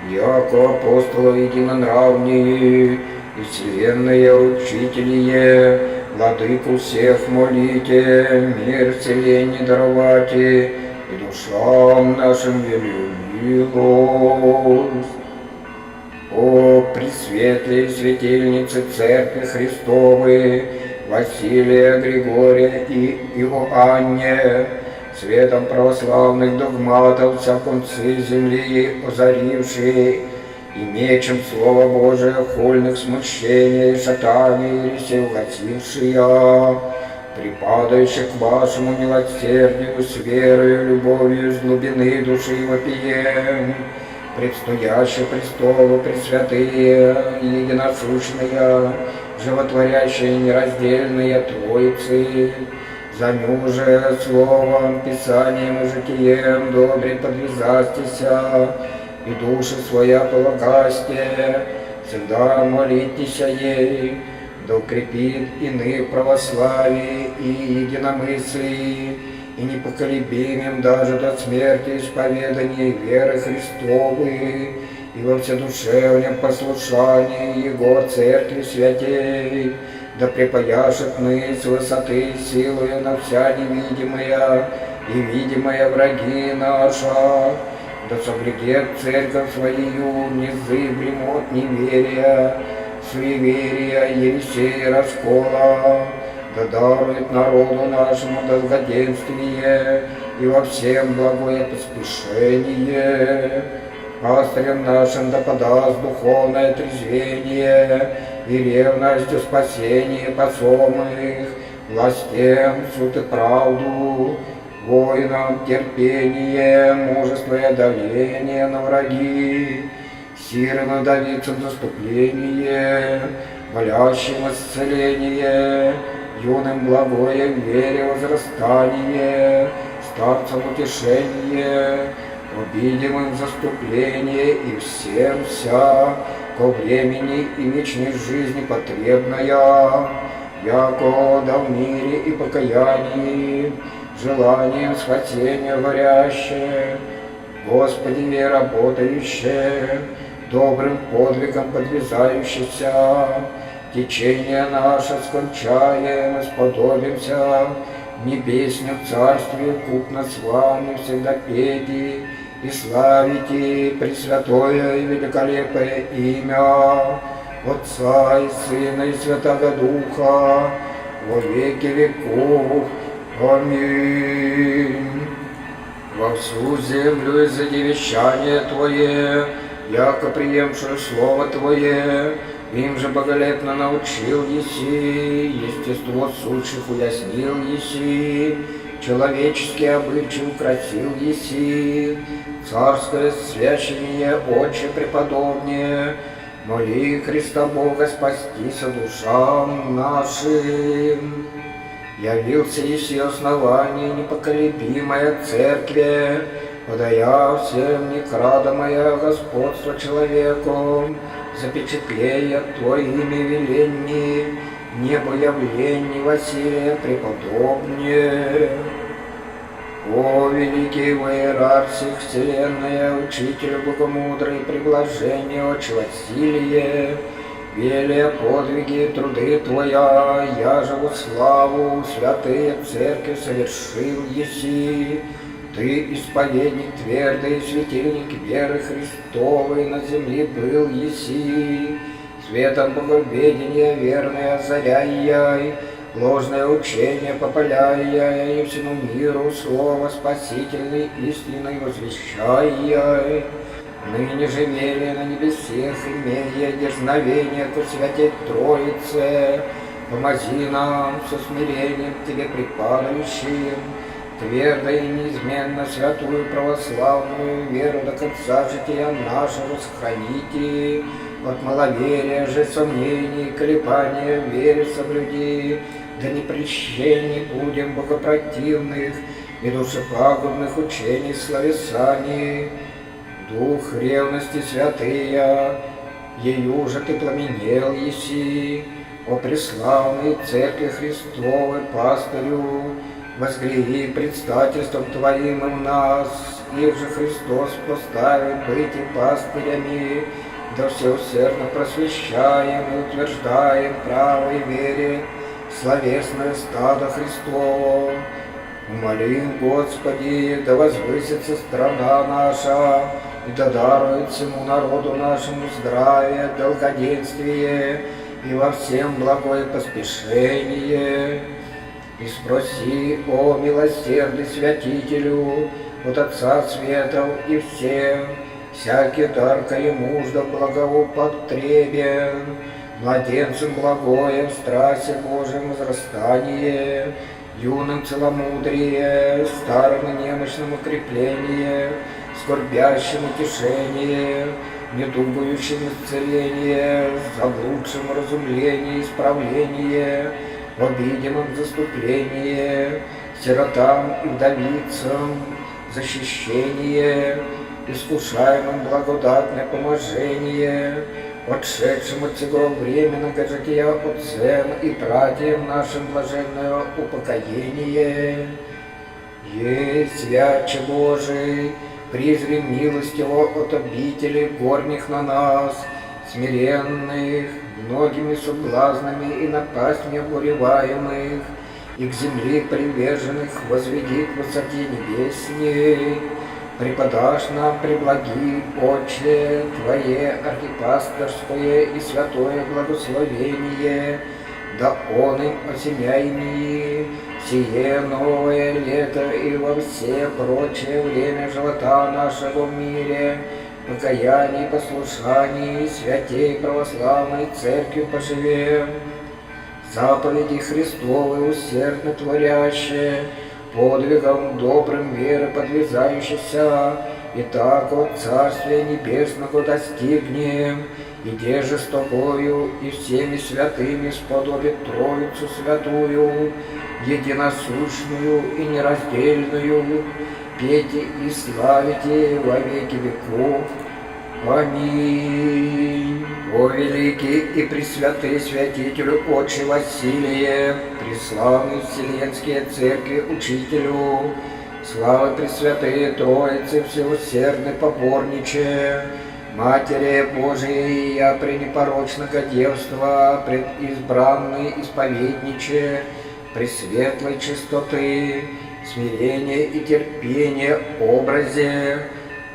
яко апостолов единонравнее и вселенная учителие, владыку всех молите, мир вселенной даровате, и душам нашим велю милость. О пресветлой светильнице Церкви Христовой, Василия, Григория и Иоанне, светом православных догматов вся концы земли озарившие, и мечем Слова Божия хульных смущений шатами ереси угасившие, припадающих к вашему милосердию с верою, любовью, с глубины души вопием, предстоящие престолу пресвятые, единосущные, животворящие нераздельные Троицы, за же словом, писанием и житием добре подвязастися, и души своя полагасте, всегда молитесь ей, да укрепит иных православии и единомыслии, и непоколебимым даже до смерти исповедания веры Христовой, и во вседушевном послушании Его Церкви Святей, да припаяшет мы с высоты силою на вся невидимая и видимая враги наша, да соблюдет Церковь свою незыблем от неверия, суеверия, ересей, раскола, да дарует народу нашему долгоденствие и во всем благое поспешение. Пастырям нашим да подаст духовное трезвение и ревностью спасения посомых, властям суд и правду, воинам терпение, мужество и давление на враги, сирым вдовицам заступление, молящим исцеление, юным благое в вере возрастание, старцам утешение, обидимым заступление и всем вся ко времени и вечной жизни потребная, яко да в мире и покаянии, желанием спасения горящее, Господи, работающее, добрым подвигом подвязающийся, течение наше скончаем, сподобимся в небесном царстве купно с вами всегда пейте и славите Пресвятое и великолепное имя Отца и Сына и Святого Духа во веки веков. Аминь. Во всю землю из-за девещания Твое, яко приемшую Слово Твое, им же боголепно научил еси, естество сущих уяснил еси, человеческие обычаи укротил еси, царское священие Отче преподобнее, моли Христа Бога спастися душам нашим. Явился еси основание непоколебимая Церкви, подая всем некрадомое господство человеку, запечатлея Твоими веленьми, небо явлений Василия преподобнее. О, великий иерарх всех вселенная, учитель богомудрый, приблажение, Отче Василие, велия подвиги и труды Твоя, яжеву славу, святые церкви совершил еси, Ты, исповедник твердый, светильник веры Христовой, на земле был еси, светом боговедения верное озаряй, ложное учение попаляй, и всему миру слово спасительной истиной возвещай. Ныне же велия на небесех, имея дерзновение ко святой Троице, помози нам со смирением Тебе припадающим, твердо и неизменно святую православную веру до конца жития нашего сохраните, от маловерия же сомнений, колебания в вере соблюди, да не прещений будем богопротивных и душепагубных учений словесаний. Дух ревности святыя, ею же Ты пламенел еси, о преславной Церкви Христовой пастырю, возгреи предстательством Твоим в нас, их же Христос поставит быть и пастырями, да всеусердно просвещаем и утверждаем правой вере словесное стадо Христово. Молим, Господи, да возвысится страна наша, и да дарует всему народу нашему здравие, долгоденствие и во всем благое поспешение. И спроси, о милосердный святителю, от Отца Светов и всем, всякий дар ему да благоупотребен, младенцем благое в страсти Божьем возрастание, юным целомудрие, старым и немощным укрепление, скорбящим утешение, недугующим исцеление, заблудшим разумление, исправление, обидимым заступление, сиротам и вдовицам защищение, искушаемым благодатное поможение, отшедшим от сего временного жития отцем и братьям нашим блаженное упокоение. Есть святче Божий, призри милостиво от обителей горних на нас, смиренных, многими соблазнами и напастями обуреваемых, и к земле приверженных возведи к высоте небесней. Преподашь нам преблаги, Отче, Твое архипасторское и святое благословение, да он им осеняйми сие новое лето и во все прочее время живота нашего в мире, покаянии и послушании святей православной церкви поживем. Заповеди Христовы усердно творящие, подвигом добрым веры подвязающийся, и так от Царствия Небесного достигнем, и деже с Тобою и всеми святыми сподобит Троицу Святую, единосущную и нераздельную, пейте и славите во веки веков. Аминь. О великий и пресвятый святителю Отче Василие, преславный Вселенские Церкви Учителю, славы Пресвятые Троицы всеусердной поборниче, Матери Божией, я пренепорочного девства, предизбранной исповедниче, пресветлой чистоты, смирения и терпения образе,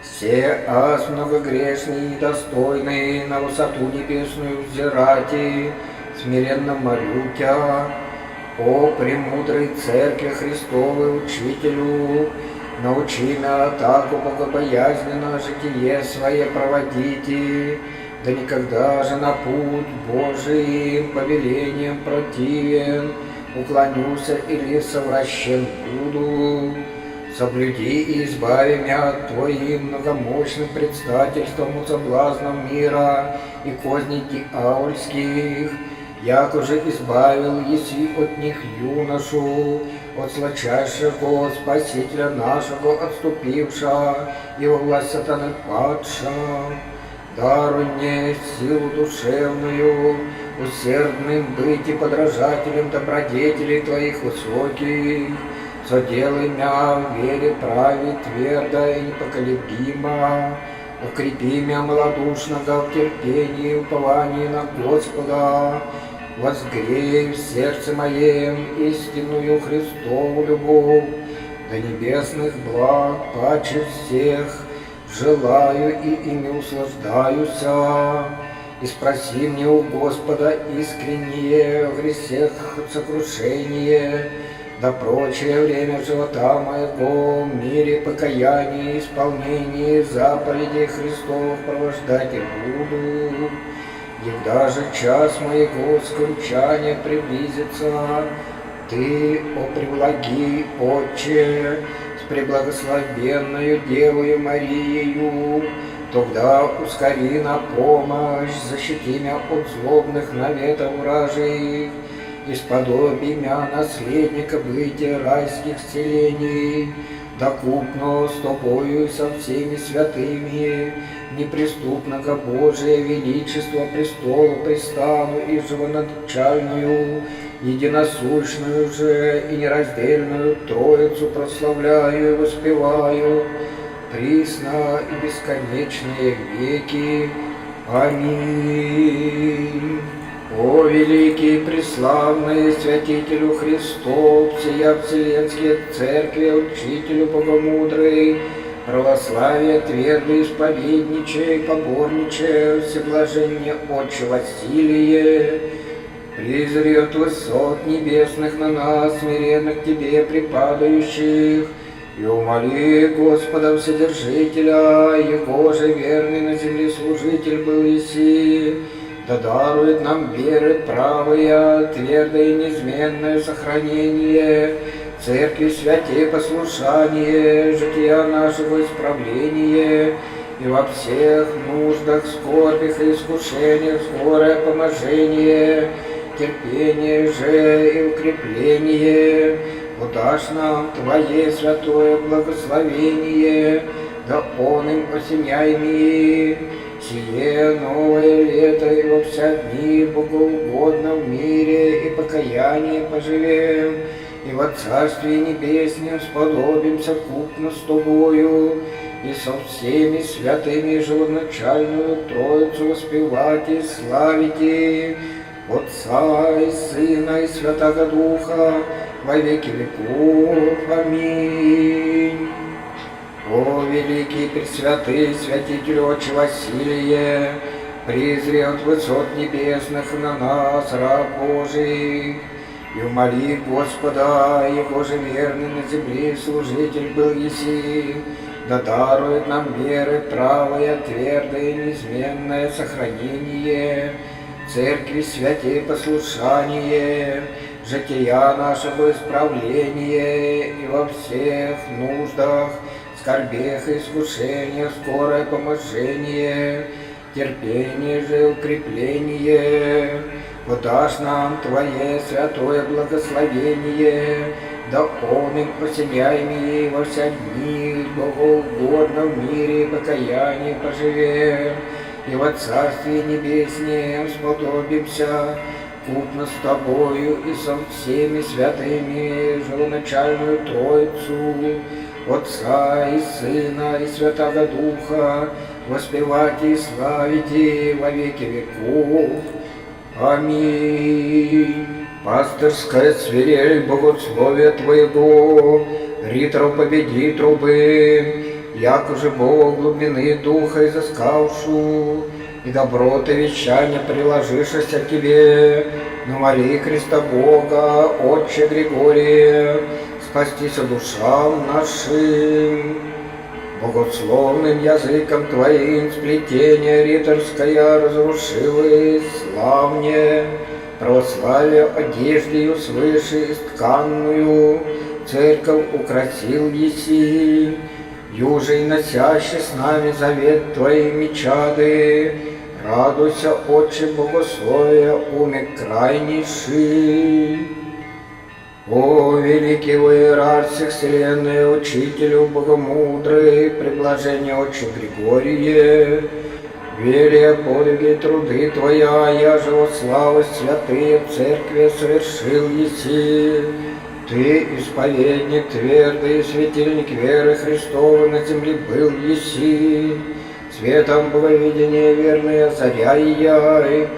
все аз многогрешные и недостойные на высоту небесную взирати, смиренно молю Тя, о премудрой Церкви Христовой Учителю, научи меня атаку богобоязненно житие свое проводите, да никогда же на путь Божиим повелением противен, уклонюся или совращен буду. Соблюди и избави меня от Твоим многомощным предстательством от соблазнов мира и козней дьявольских, як уже избавил еси от них юношу, от сладчайшего Спасителя нашего отступивша и во власть сатаны падша. Даруй мне силу душевную, усердным быть и подражателем добродетелей Твоих высоких, соделай меня в вере праве твердо и непоколебимо, укрепи меня малодушного в терпении и уповании на Господа, возгрей в сердце моем истинную Христову любовь, до небесных благ паче всех желаю и ими услаждаюся. И спроси мне у Господа искреннее в грехах сокрушение, да прочее время живота моего в мире покаяния и исполнении заповедей Христов провождать и буду. И даже час моего скончания приблизится, Ты, о преблаги, Отче, с преблагословенною Девою Мариею, тогда ускори на помощь, защити меня от злобных наветов вражьих, и сподоби меня наследника бытия райских вселений, докупно с Тобою и со всеми святыми, неприступного Божия величество престолу престану и живоначальную, единосущную же и нераздельную Троицу прославляю и воспеваю, присно и бесконечные веки. Аминь. О великий преславный святителю Христов, сия вселенские церкви, учителю богомудрый, православие твердый исповедничай, поборничай, всеблаженне Отче Василие, призрет высот небесных на нас, смиренных Тебе припадающих, и умоли Господа Вседержителя, Его же верный на земле служитель был еси, да дарует нам веры правые, твердое и неизменное сохранение Церкви святей послушание, жития нашего исправления, и во всех нуждах, скорбях и искушениях скорое поможение, терпение же и укрепление. Удашь нам Твое святое благословение, да Он им осеняйми. Сие новое лето и во вся дни богоугодно в мире и покаяние поживем, и во Царстве Небеснем сподобимся купно с Тобою, и со всеми святыми живоначальную Троицу воспевать и славить, и Отца и Сына и Святаго Духа во веки веков. Аминь. О великий пресвятый святитель Отче Василие, призри от высот небесных на нас, раб Божий, и умоли Господа, Его же верный на земле служитель был еси, да дарует нам веры правое, твердое и неизменное сохранение Церкви святей послушание, жития нашего исправления, и во всех нуждах, скорбях и искушениях скорое поможение, терпение же укрепление. Подашь нам Твое святое благословение, да Он им осеняйми во вся дни, богоугодно в мире покаяние поживем, и во Царстве Небеснем сподобимся купно с Тобою и со всеми святыми живоначальную Троицу, Отца и Сына и Святаго Духа, воспевать и славить и во веки веков. Аминь. Пастырская свирель богословия Твоего, риторов победи трубы, яко же Бог глубины духа изыскавшу, и доброты вещания приложишься к Тебе, но моли Христа Бога, Отче Григория, спастися душам нашим. Богословным языком Твоим сплетение риторское разрушилось славне, православие одеждою свыше истканную церковь украсил еси, южей носящий с нами завет Твоими чады, радуйся, Отче богословия, уме крайнейший. О великий иерарх всех вселенной, учителю богомудрый, предложение Отче Григорие, верия, подвиги и труды Твоя, я же во славу святые в церкви совершил еси. Ты, исповедник твердый, светильник веры Христовой на земле был еси, светом боговидения верные озаряй,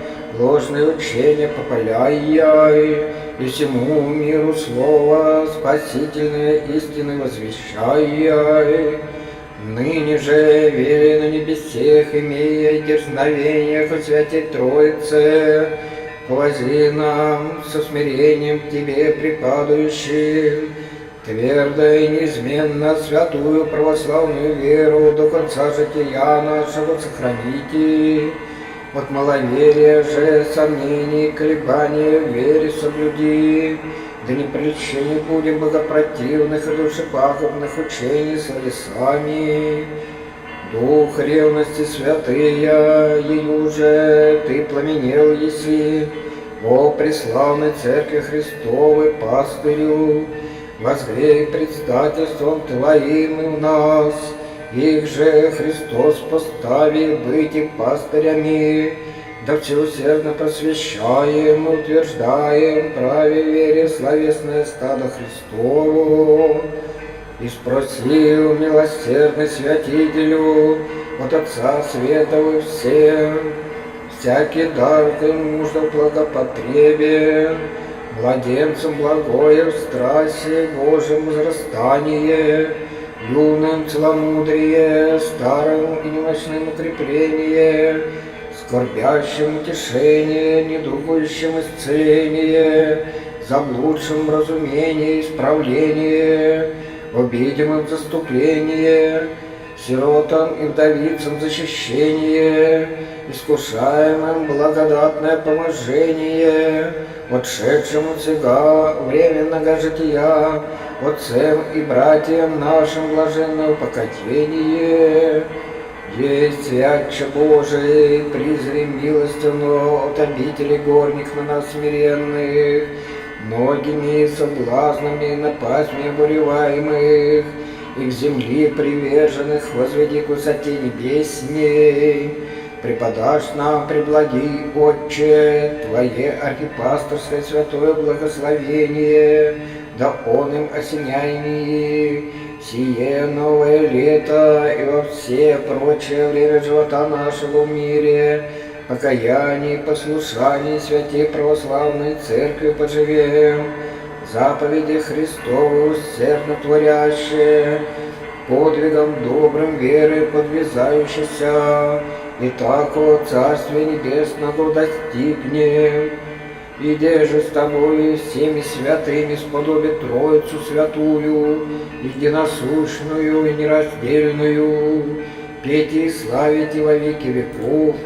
ложные учения попаляй, и всему миру слово спасительное истины возвещай. Ныне же, веря на небесех, имея дерзновение к Святой Троице, повози нам со смирением к Тебе припадающим, твердо и неизменно святую православную веру до конца жития нашего сохраните. От маловерия же, сомнений, колебания в вере соблюди, да не прельщены будем богопротивных и душепагубных учений словесами. Дух ревности святыя, ею же Ты пламенел еси, о преславной Церкви Христовой пастырю, возгрей предстательством Твоим и в нас, их же Христос постави быть им пастырями, да всеусердно просвещаем, утверждаем праве вере словесное стадо Христово. и спросил милосердный святителю от Отца Световых всем, всякий дар ты нужно в благопотребе, младенцам благое в страсти Божьем возрастание, юным целомудрие, старым и немощным укрепление, скорбящим утешение, недугующим исцеление, заблудшим разумение, исправление, обидимым заступление, сиротам и вдовицам защищение, искушаемым благодатное поможение, отшедшим от сего временного жития, отцам и братьям нашим блаженное упокоение. Есть святче Божий, призри милостивно от обители горних на нас смиренных, многими соблазнами напастьми обуреваемых, и к земли приверженных возведи к высоте небесней. Преподашь нам, преблагий Отче, Твое архипасторское святое благословение, да он им осеняемые сие новое лето и во все прочее время живота нашего в мире, покаяние и послушание святей православной церкви поживем, заповеди Христову усердно творящие, подвигом добрым веры подвязающийся, и тако Царствия Небесного достигнем. Иде же с тобою всеми святыми сподобит Троицу Святую, единосущную и нераздельную, пейте и славите во веки веков.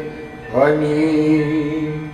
Аминь.